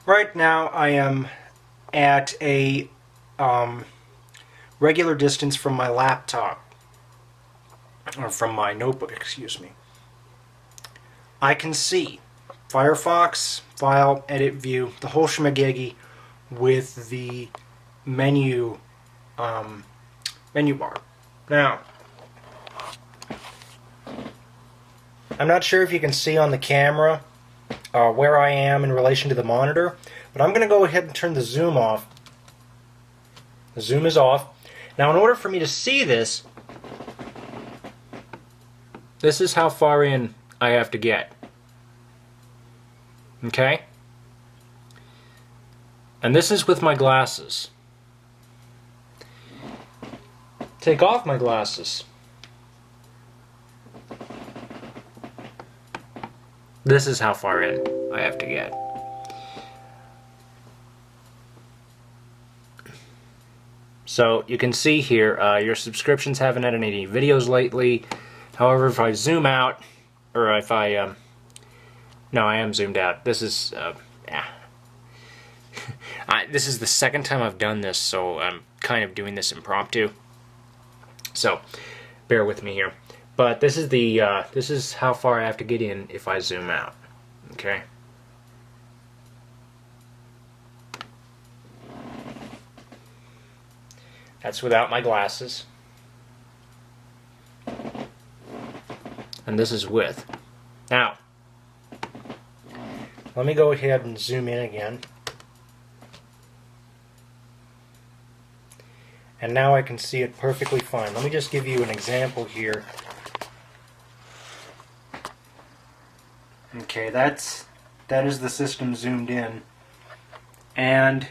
Right now I am at a regular distance from my laptop, or from my notebook, excuse me. I can see Firefox, File, Edit, View, the whole shmagegi with the menu bar. Now, I'm not sure if you can see on the camera where I am in relation to the monitor, but I'm going to go ahead and turn the zoom off. The zoom is off. Now, in order for me to see this, this is how far in I have to get. Okay? And this is with my glasses. Take off my glasses. This is how far in I have to get. So you can see here, your subscriptions haven't had any videos lately. However, if I zoom out, or if I, no, I am zoomed out. This is, this is the second time I've done this, so I'm kind of doing this impromptu. So, bear with me here. But this is the, this is how far I have to get in if I zoom out. Okay? That's without my glasses. And this is with. Now, let me go ahead and zoom in again. And now I can see it perfectly fine. Let me just give you an example here. Okay, that is the system zoomed in. And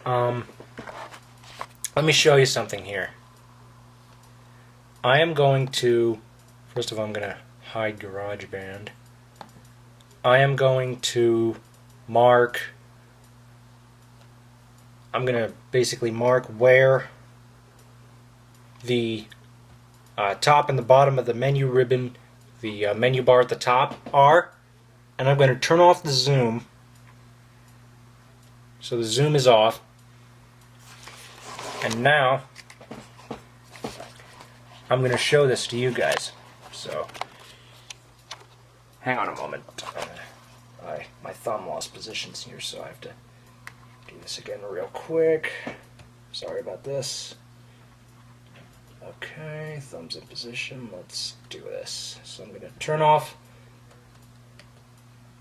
let me show you something here. I am going to, first of all, I'm going to hide GarageBand. I am going to mark, I'm going to basically mark where the top and the bottom of the menu ribbon, the menu bar at the top are, and I'm going to turn off the zoom. So the zoom is off. And now I'm going to show this to you guys. So hang on a moment. My thumb lost positions here, so I have to do this again real quick. Sorry about this. Okay, thumb's in position. Let's do this. So I'm going to turn off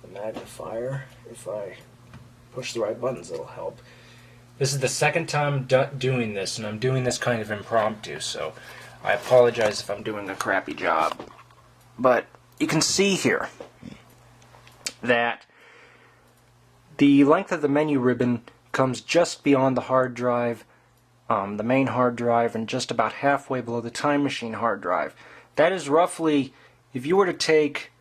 the magnifier. If I push the right buttons, it'll help. This is the second time doing this, and I'm doing this kind of impromptu, so I apologize if I'm doing a crappy job. But you can see here that the length of the menu ribbon comes just beyond the hard drive, the main hard drive, and just about halfway below the Time Machine hard drive. That is roughly, if you were to take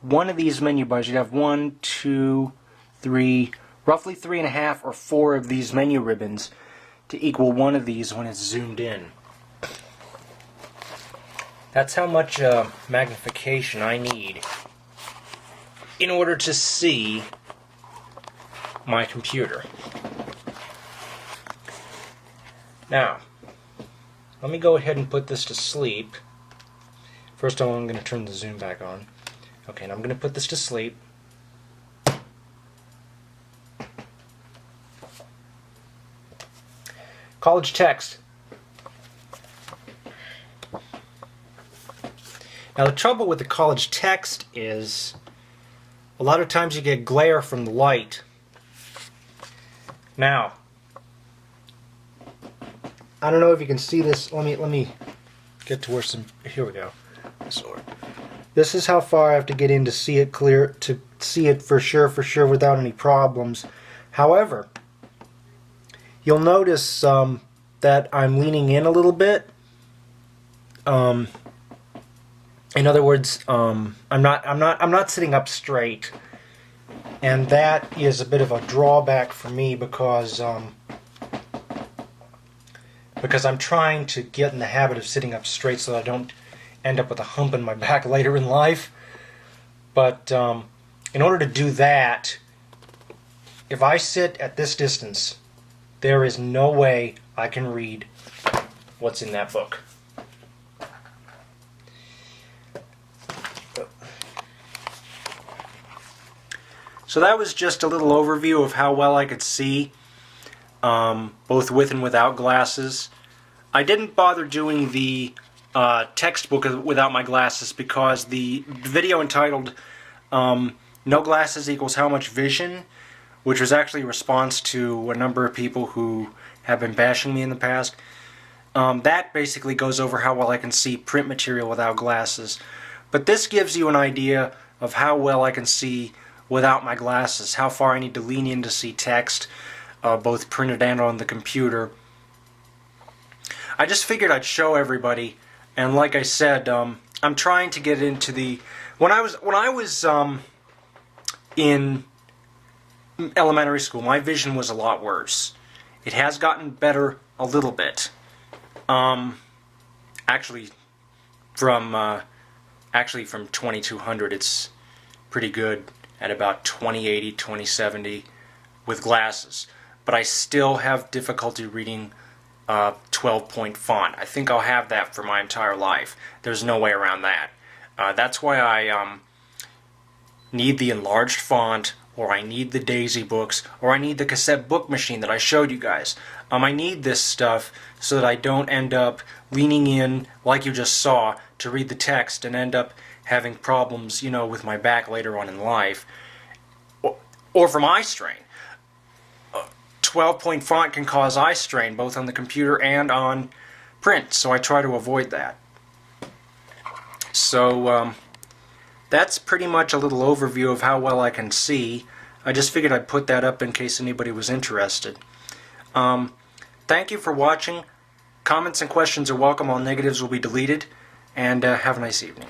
one of these menu bars, you'd have 1, 2, 3, roughly 3.5 or 4 of these menu ribbons to equal one of these when it's zoomed in. That's how much magnification I need in order to see my computer. Now, let me go ahead and put this to sleep. First of all, I'm going to turn the zoom back on. Okay, and I'm going to put this to sleep. College text. Now the trouble with the college text is a lot of times you get glare from the light. Now, I don't know if you can see this. Let me get to where some, here we go. This is how far I have to get in to see it clear, to see it for sure without any problems. However, you'll notice that I'm leaning in a little bit. In other words, I'm not sitting up straight, and that is a bit of a drawback for me because I'm trying to get in the habit of sitting up straight so that I don't end up with a hump in my back later in life. But in order to do that, if I sit at this distance, there is no way I can read what's in that book. So that was just a little overview of how well I could see, both with and without glasses. I didn't bother doing the textbook without my glasses because the video entitled No Glasses Equals How Much Vision, which was actually a response to a number of people who have been bashing me in the past, that basically goes over how well I can see print material without glasses. But this gives you an idea of how well I can see without my glasses, how far I need to lean in to see text, both printed and on the computer. I just figured I'd show everybody, and like I said, I'm trying to get into the... When I was in elementary school, my vision was a lot worse. It has gotten better a little bit. Actually, from 2200, it's pretty good at about 2080, 2070 with glasses. But I still have difficulty reading 12-point font. I think I'll have that for my entire life. There's no way around that. That's why I need the enlarged font, or I need the Daisy books, or I need the cassette book machine that I showed you guys. I need this stuff so that I don't end up leaning in, like you just saw, to read the text and end up having problems, you know, with my back later on in life, or from eye strain. 12-point font can cause eye strain both on the computer and on print, so I try to avoid that. So that's pretty much a little overview of how well I can see. I just figured I'd put that up in case anybody was interested. Thank you for watching. Comments and questions are welcome. All negatives will be deleted. And have a nice evening.